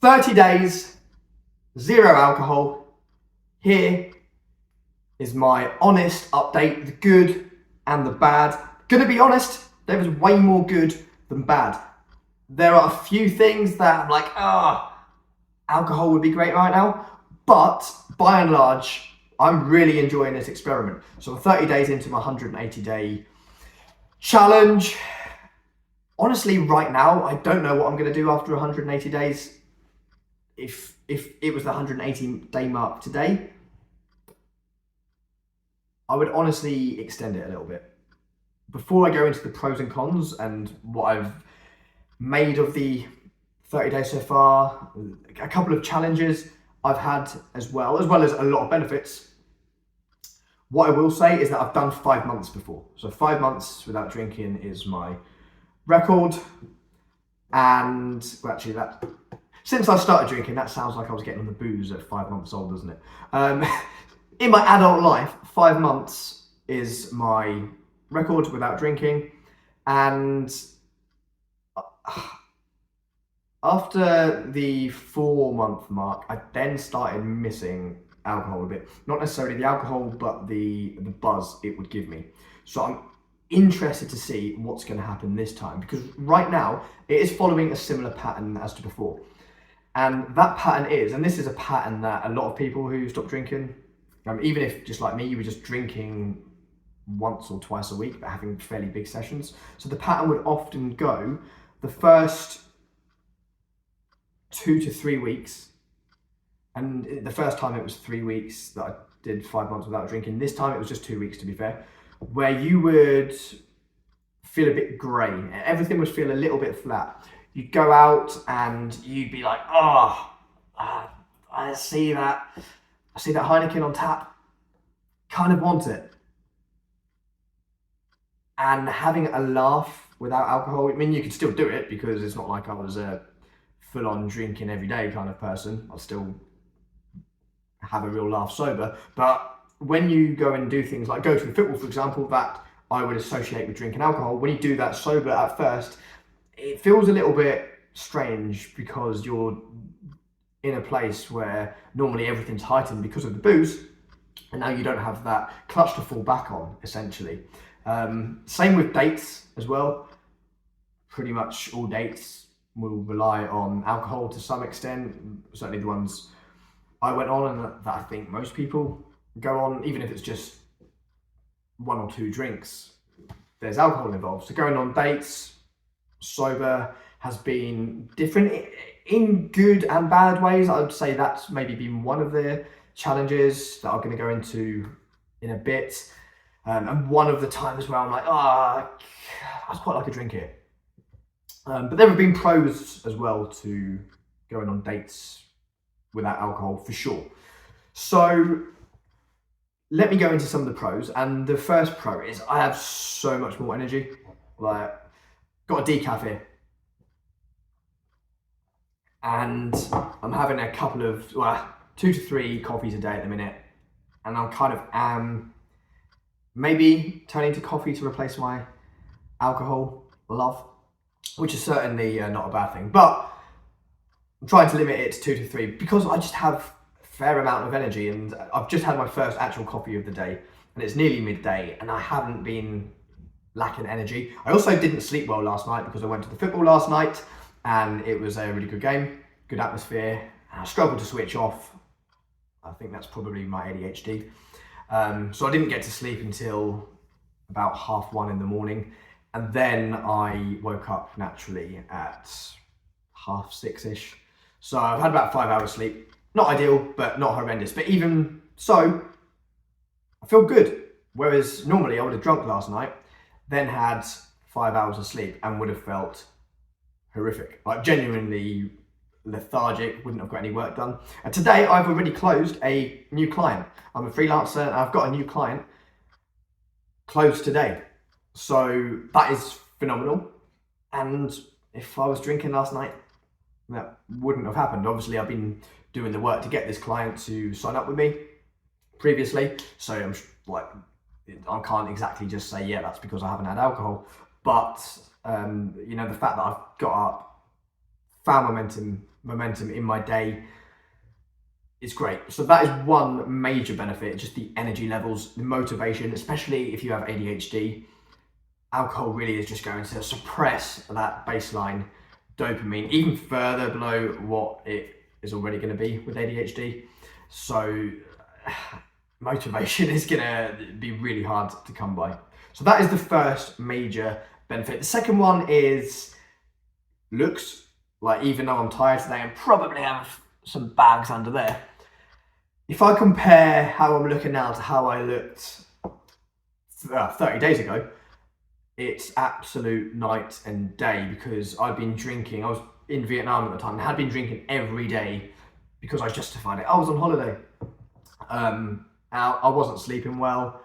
30 days, zero alcohol. Here is my honest update, the good and the bad. Gonna be honest, there was way more good than bad. There are a few things that I'm like, alcohol would be great right now, but by and large, I'm really enjoying this experiment. So I'm 30 days into my 180-day challenge. Honestly, right now, I don't know what I'm gonna do after 180 days. If it was the 180-day mark today, I would honestly extend it a little bit. Before I go into the pros and cons and what I've made of the 30 days so far, a couple of challenges I've had as well as a lot of benefits. What I will say is that I've done 5 months before. So 5 months without drinking is my record. And well, actually since I started drinking, that sounds like I was getting on the booze at 5 months old, doesn't it? In my adult life, 5 months is my record without drinking. And after the 4-month mark, I then started missing alcohol a bit. Not necessarily the alcohol, but the buzz it would give me. So I'm interested to see what's going to happen this time, because right now it is following a similar pattern as to before. And that pattern is, and this is a pattern that a lot of people who stop drinking, even if just like me, you were just drinking once or twice a week, but having fairly big sessions. So the pattern would often go the first 2 to 3 weeks. And the first time it was 3 weeks that I did 5 months without drinking. This time it was just 2 weeks, to be fair, where you would feel a bit grey. Everything would feel a little bit flat. You'd go out and you'd be like, I see that Heineken on tap, kind of want it. And having a laugh without alcohol, I mean, you could still do it because it's not like I was a full-on drinking every day kind of person. I'll still have a real laugh sober. But when you go and do things like go to the football, for example, that I would associate with drinking alcohol, when you do that sober at first, it feels a little bit strange because you're in a place where normally everything's heightened because of the booze, and now you don't have that clutch to fall back on, essentially. Same with dates as well. Pretty much all dates will rely on alcohol to some extent. Certainly the ones I went on and that I think most people go on, even if it's just 1 or 2 drinks, there's alcohol involved. So going on dates sober has been different in good and bad ways. I would say that's maybe been one of the challenges that I'm going to go into in a bit. And one of the times where I'm like, I'd quite like a drink here. But there have been pros as well to going on dates without alcohol, for sure. So let me go into some of the pros. And the first pro is I have so much more energy. Like, got a decaf here. And I'm having a couple of, 2 to 3 coffees a day at the minute. And I'm kind of maybe turning to coffee to replace my alcohol love, which is certainly not a bad thing. But I'm trying to limit it to 2 to 3 because I just have a fair amount of energy, and I've just had my first actual coffee of the day, and it's nearly midday, and I haven't been lacking energy. I also didn't sleep well last night because I went to the football last night, and it was a really good game, good atmosphere, and I struggled to switch off. I think that's probably my ADHD. So I didn't get to sleep until about 1:30 in the morning, and then I woke up naturally at 6:30-ish. So I've had about 5 hours sleep. Not ideal, but not horrendous. But even so, I feel good. Whereas normally I would have drunk last night, then had 5 hours of sleep and would have felt horrific. Like genuinely lethargic, wouldn't have got any work done. And today I've already closed a new client. I'm a freelancer and I've got a new client closed today. So that is phenomenal. And if I was drinking last night, that wouldn't have happened. Obviously, I've been doing the work to get this client to sign up with me previously. So I'm like, I can't exactly just say, yeah, that's because I haven't had alcohol. But, the fact that I've got up, found momentum momentum in my day. It's great. So that is one major benefit, just the energy levels, the motivation, especially if you have ADHD. Alcohol really is just going to suppress that baseline dopamine even further below what it is already going to be with ADHD. So motivation is going to be really hard to come by. So that is the first major benefit. The second one is looks. Like, even though I'm tired today and probably have some bags under there, if I compare how I'm looking now to how I looked 30 days ago, it's absolute night and day, because I've been drinking. I was in Vietnam at the time and had been drinking every day because I justified it. I was on holiday. I wasn't sleeping well.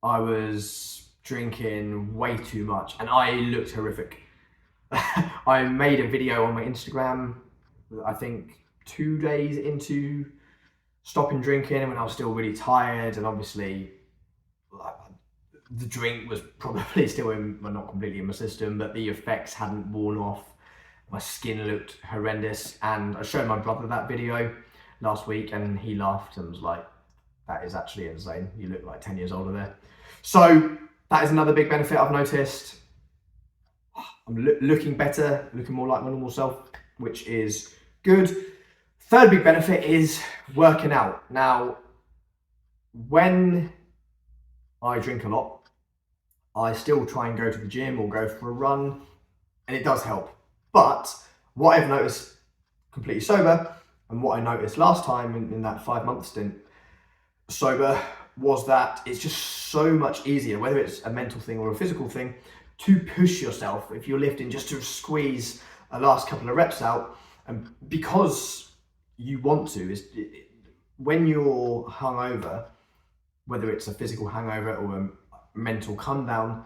I was drinking way too much and I looked horrific. I made a video on my Instagram, I think 2 days into stopping drinking, when I was still really tired, and obviously the drink was probably still in, well, not completely in my system, but the effects hadn't worn off. My skin looked horrendous, and I showed my brother that video last week and he laughed and was like, that is actually insane. You look like 10 years older there. So that is another big benefit I've noticed. I'm looking better, looking more like my normal self, which is good. Third big benefit is working out. Now, when I drink a lot, I still try and go to the gym or go for a run, and it does help. But what I've noticed completely sober, and what I noticed last time in that 5-month stint sober, was that it's just so much easier, whether it's a mental thing or a physical thing, to push yourself if you're lifting, just to squeeze a last couple of reps out. And because you want to, when you're hungover, whether it's a physical hangover or a mental come down,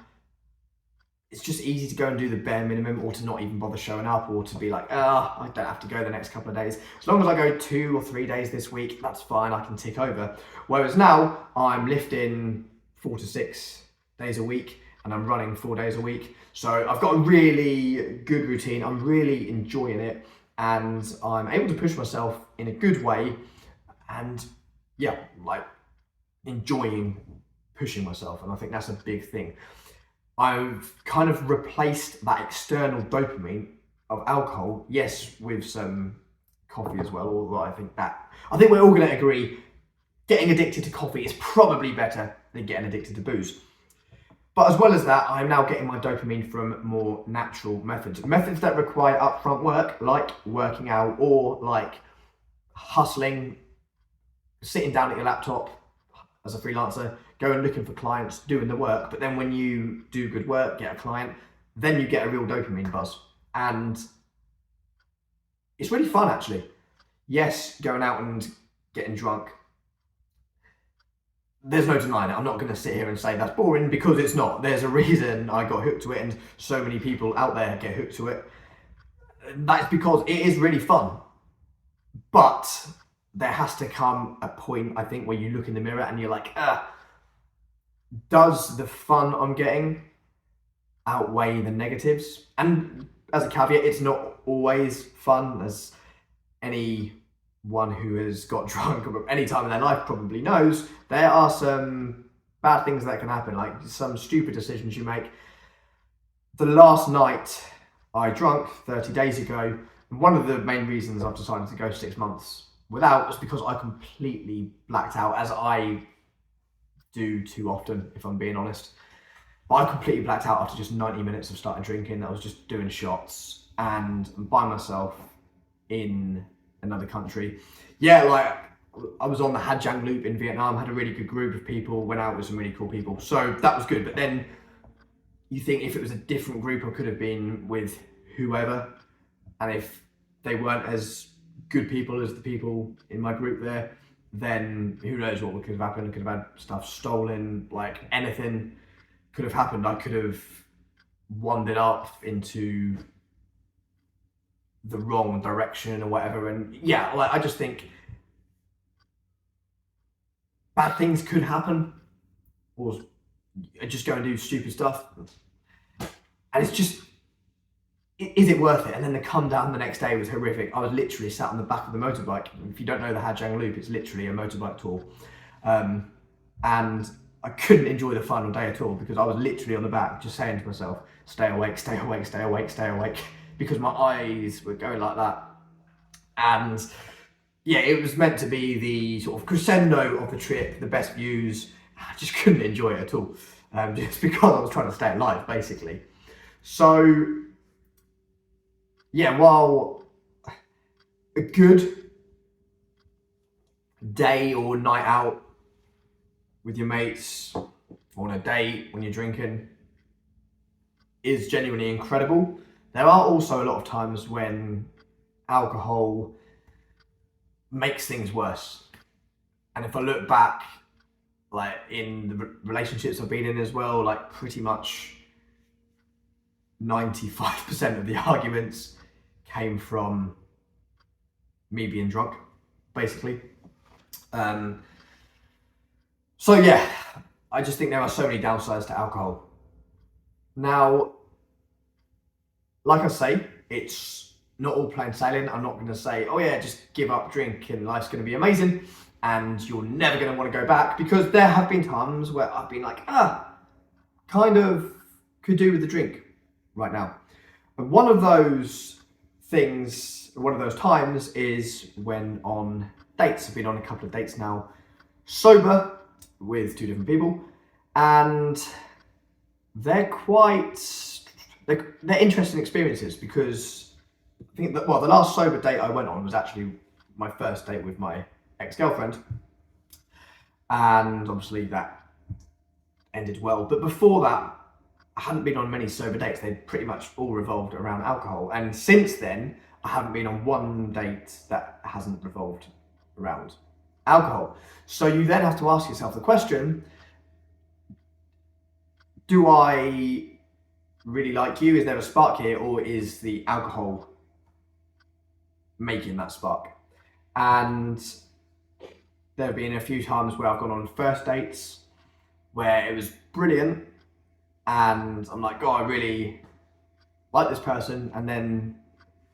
it's just easy to go and do the bare minimum, or to not even bother showing up, or to be like, I don't have to go the next couple of days. As long as I go 2 or 3 days this week, that's fine, I can tick over. Whereas now I'm lifting 4 to 6 days a week, and I'm running 4 days a week. So I've got a really good routine. I'm really enjoying it, and I'm able to push myself in a good way, and yeah, like enjoying pushing myself. And I think that's a big thing. I've kind of replaced that external dopamine of alcohol, yes, with some coffee as well, although I think we're all going to agree getting addicted to coffee is probably better than getting addicted to booze. But as well as that, I'm now getting my dopamine from more natural methods. Methods that require upfront work, like working out, or like hustling, sitting down at your laptop as a freelancer, going looking for clients, doing the work. But then when you do good work, get a client, then you get a real dopamine buzz. And it's really fun, actually. Yes, going out and getting drunk, there's no denying it. I'm not going to sit here and say that's boring, because it's not. There's a reason I got hooked to it, and so many people out there get hooked to it. That's because it is really fun. But there has to come a point, I think, where you look in the mirror and you're like, does the fun I'm getting outweigh the negatives? And as a caveat, it's not always fun, as anyone who has got drunk any time in their life probably knows. There are some bad things that can happen, like some stupid decisions you make. The last night I drank 30 days ago, one of the main reasons I've decided to go 6 months without was because I completely blacked out, as I do too often, if I'm being honest. But I completely blacked out after just 90 minutes of starting drinking. I was just doing shots and by myself in another country. Yeah, like I was on the Ha Giang Loop in Vietnam, had a really good group of people, went out with some really cool people. So that was good. But then you think, if it was a different group, I could have been with whoever. And if they weren't as good people as the people in my group there, then who knows what could have happened. I could have had stuff stolen, like anything could have happened. I could have wandered up into the wrong direction or whatever. And yeah, like I just think bad things could happen, or just go and do stupid stuff. And it's just, is it worth it? And then the come down the next day was horrific. I was literally sat on the back of the motorbike. If you don't know the Hajang Loop, it's literally a motorbike tour. And I couldn't enjoy the final day at all because I was literally on the back just saying to myself, stay awake, stay awake, stay awake, stay awake, because my eyes were going like that. And yeah, it was meant to be the sort of crescendo of the trip, the best views. I just couldn't enjoy it at all, just because I was trying to stay alive, basically. So yeah, while a good day or night out with your mates, or on a date when you're drinking, is genuinely incredible, there are also a lot of times when alcohol makes things worse. And if I look back, like in the relationships I've been in as well, like pretty much 95% of the arguments came from me being drunk, basically. So yeah, I just think there are so many downsides to alcohol. Now, like I say, it's not all plain sailing. I'm not going to say, oh yeah, just give up drink and life's going to be amazing and you're never going to want to go back, because there have been times where I've been like, kind of could do with the drink right now. And one of those times is when on dates. I've been on a couple of dates now, sober, with two different people, and they're interesting experiences, because I think that, well, the last sober date I went on was actually my first date with my ex-girlfriend, and obviously that ended well. But before that, I hadn't been on many sober dates. They pretty much all revolved around alcohol, and since then I haven't been on one date that hasn't revolved around alcohol. So you then have to ask yourself the question, do I really like you? Is there a spark here, or is the alcohol making that spark? And there have been a few times where I've gone on first dates where it was brilliant and I'm like, oh, I really like this person, and then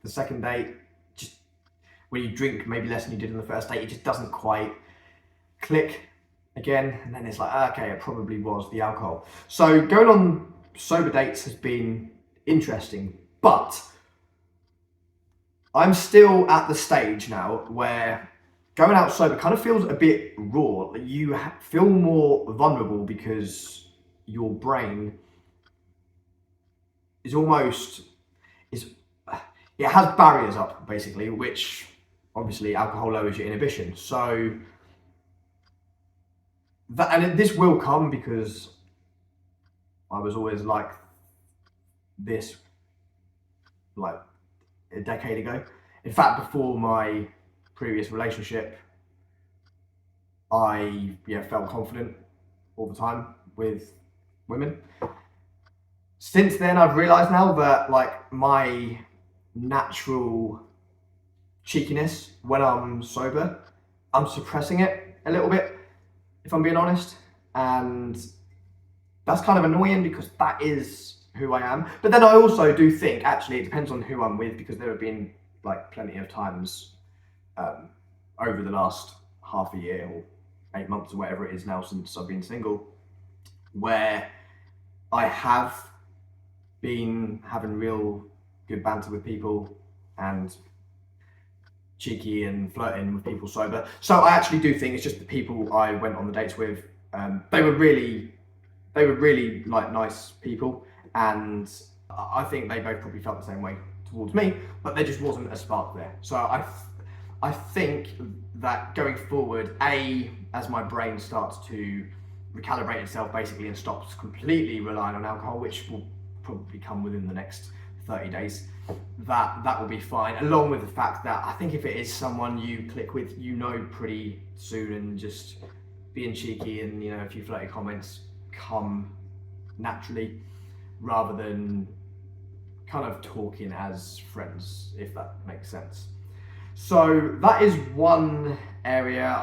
the second date, just when you drink maybe less than you did on the first date, it just doesn't quite click again, and then it's like, okay, it probably was the alcohol. So going on sober dates has been interesting, but I'm still at the stage now where going out sober kind of feels a bit raw. You feel more vulnerable because your brain is it has barriers up, basically, which obviously alcohol lowers your inhibition. So this will come because I was always like this, like a decade ago. In fact, before my previous relationship, I felt confident all the time with women. Since then, I've realised now that like my natural cheekiness when I'm sober, I'm suppressing it a little bit, if I'm being honest, and that's kind of annoying because that is who I am. But then I also do think actually it depends on who I'm with, because there have been like plenty of times over the last half a year or 8 months or whatever it is now since I've been single, where I have been having real good banter with people and cheeky and flirting with people sober. So I actually do think it's just the people I went on the dates with. They were really like nice people, and I think they both probably felt the same way towards me, but there just wasn't a spark there. So I think that going forward, as my brain starts to recalibrate itself basically and stops completely relying on alcohol, which will probably come within the next 30 days, that will be fine, along with the fact that I think if it is someone you click with, pretty soon, and just being cheeky and a few flirty comments come naturally, rather than kind of talking as friends, if that makes sense. So that is one area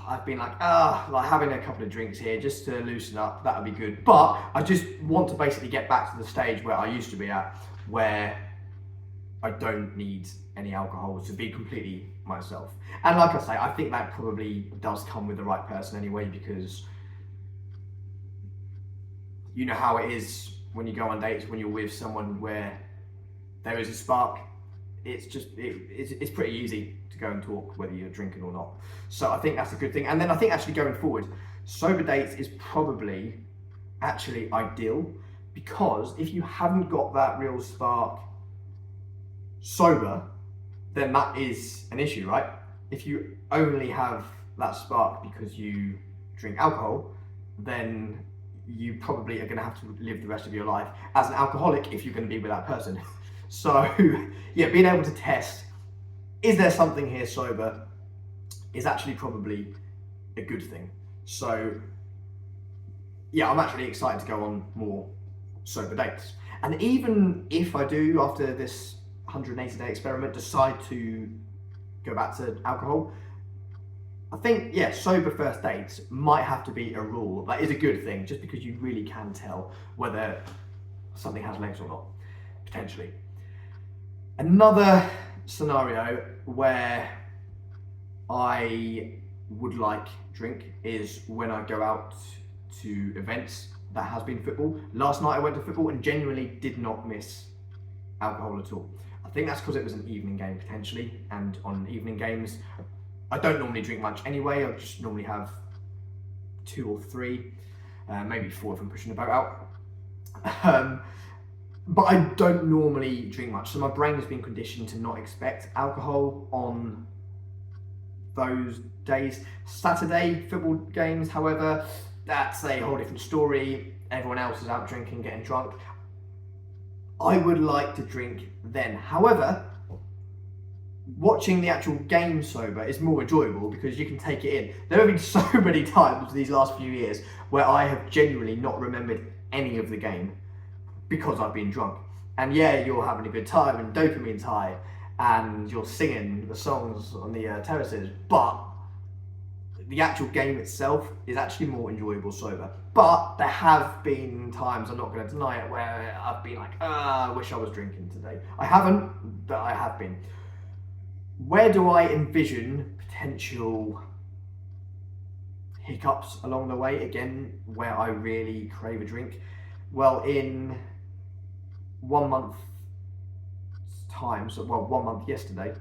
I've been like having a couple of drinks here just to loosen up, that would be good. But I just want to basically get back to the stage where I used to be at, where I don't need any alcohol to be completely myself. And like I say, I think that probably does come with the right person anyway, because you know how it is when you go on dates, when you're with someone where there is a spark. It's pretty easy to go and talk whether you're drinking or not. So I think that's a good thing. And then I think actually going forward, sober dates is probably actually ideal, because if you haven't got that real spark sober, then that is an issue, right? If you only have that spark because you drink alcohol, then you probably are going to have to live the rest of your life as an alcoholic if you're going to be with that person. So yeah, being able to test, is there something here sober, is actually probably a good thing. So yeah, I'm actually excited to go on more sober dates. And even if I do, after this 180-day experiment, decide to go back to alcohol, I think, yeah, sober first dates might have to be a rule. That is a good thing, just because you really can tell whether something has legs or not, potentially. Another scenario where I would like drink is when I go out to events that has been football. Last night I went to football and genuinely did not miss alcohol at all. I think that's because it was an evening game potentially, and on evening games I don't normally drink much anyway. I just normally have 2 or 3, maybe 4 if I'm pushing the boat out. But I don't normally drink much, so my brain has been conditioned to not expect alcohol on those days. Saturday football games, however, that's a whole different story. Everyone else is out drinking, getting drunk. I would like to drink then. However, watching the actual game sober is more enjoyable because you can take it in. There have been so many times these last few years where I have genuinely not remembered any of the game because I've been drunk. And yeah, you're having a good time and dopamine's high and you're singing the songs on the terraces, but the actual game itself is actually more enjoyable sober. But there have been times, I'm not going to deny it, where I've been like, I wish I was drinking today. I haven't, but I have been. Where do I envision potential hiccups along the way, again, where I really crave a drink? Well, in 1 month's time, so 1 month yesterday,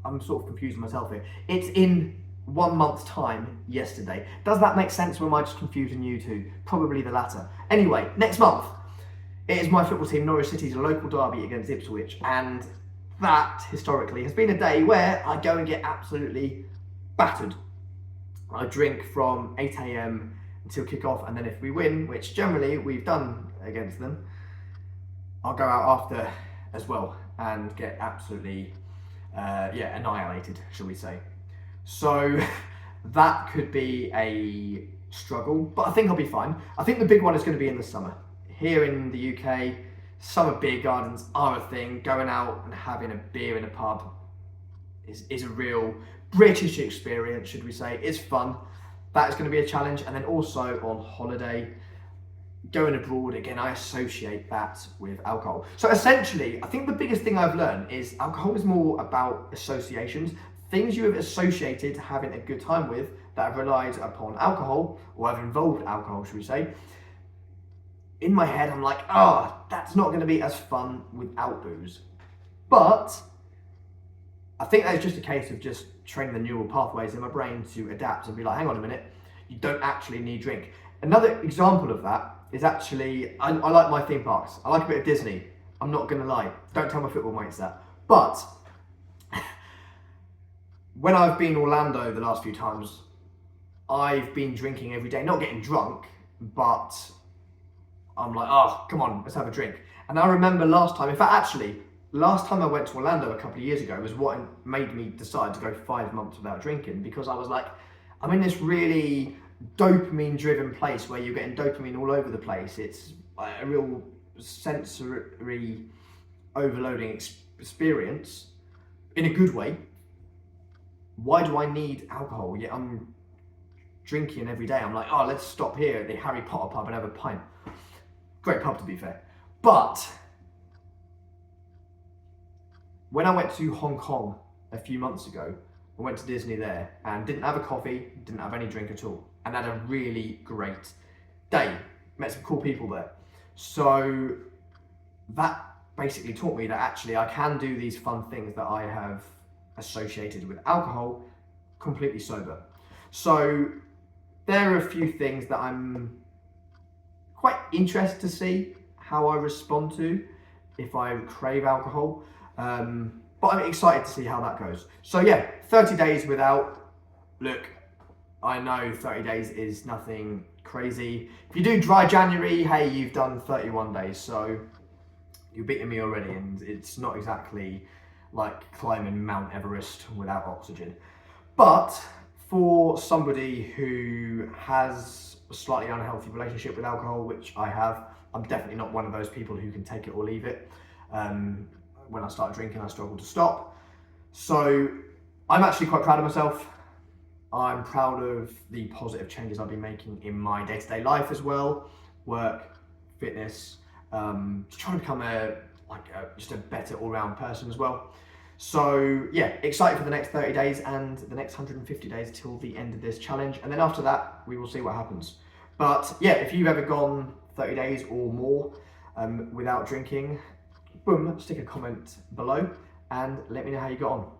I'm sort of confusing myself here. It's in 1 month's time yesterday. Does that make sense, or am I just confusing you two? Probably the latter. Anyway, next month, it is my football team, Norwich City's local derby against Ipswich, and that, historically, has been a day where I go and get absolutely battered. I drink from 8 AM until kick-off, and then if we win, which generally we've done against them, I'll go out after as well and get absolutely annihilated, shall we say. So that could be a struggle, but I think I'll be fine. I think the big one is going to be in the summer. Here in the UK, summer beer gardens are a thing. Going out and having a beer in a pub is a real British experience, should we say. It's fun. That is going to be a challenge. And then also on holiday, going abroad, again, I associate that with alcohol. So essentially, I think the biggest thing I've learned is alcohol is more about associations. Things you have associated having a good time with that have relied upon alcohol, or have involved alcohol, should we say. In my head, I'm like, that's not going to be as fun without booze. But I think that's just a case of just training the neural pathways in my brain to adapt and be like, hang on a minute, you don't actually need drink. Another example of that is actually, I like my theme parks. I like a bit of Disney. I'm not going to lie. Don't tell my football mates that. But when I've been in Orlando the last few times, I've been drinking every day. Not getting drunk, but I'm like, come on, let's have a drink. And I remember last time I went to Orlando a couple of years ago was what made me decide to go 5 months without drinking, because I was like, I'm in this really dopamine driven place where you're getting dopamine all over the place. It's a real sensory overloading experience in a good way. Why do I need alcohol? Yeah, I'm drinking every day. I'm like, let's stop here at the Harry Potter pub and have a pint. Great pub, to be fair. But when I went to Hong Kong a few months ago, I went to Disney there and didn't have a coffee, didn't have any drink at all, and had a really great day. Met some cool people there. So that basically taught me that actually I can do these fun things that I have associated with alcohol completely sober. So there are a few things that I'm quite interested to see how I respond to if I crave alcohol. But I'm excited to see how that goes. So yeah, 30 days without. Look, I know 30 days is nothing crazy. If you do dry January, hey, you've done 31 days. So you're beating me already, and it's not exactly like climbing Mount Everest without oxygen. But for somebody who has a slightly unhealthy relationship with alcohol, which I have, I'm definitely not one of those people who can take it or leave it. When I start drinking, I struggle to stop. So I'm actually quite proud of myself. I'm proud of the positive changes I've been making in my day-to-day life as well, work, fitness, trying to become just a better all-round person as well. So yeah, excited for the next 30 days and the next 150 days till the end of this challenge. And then after that, we will see what happens. But yeah, if you've ever gone 30 days or more without drinking, boom, stick a comment below and let me know how you got on.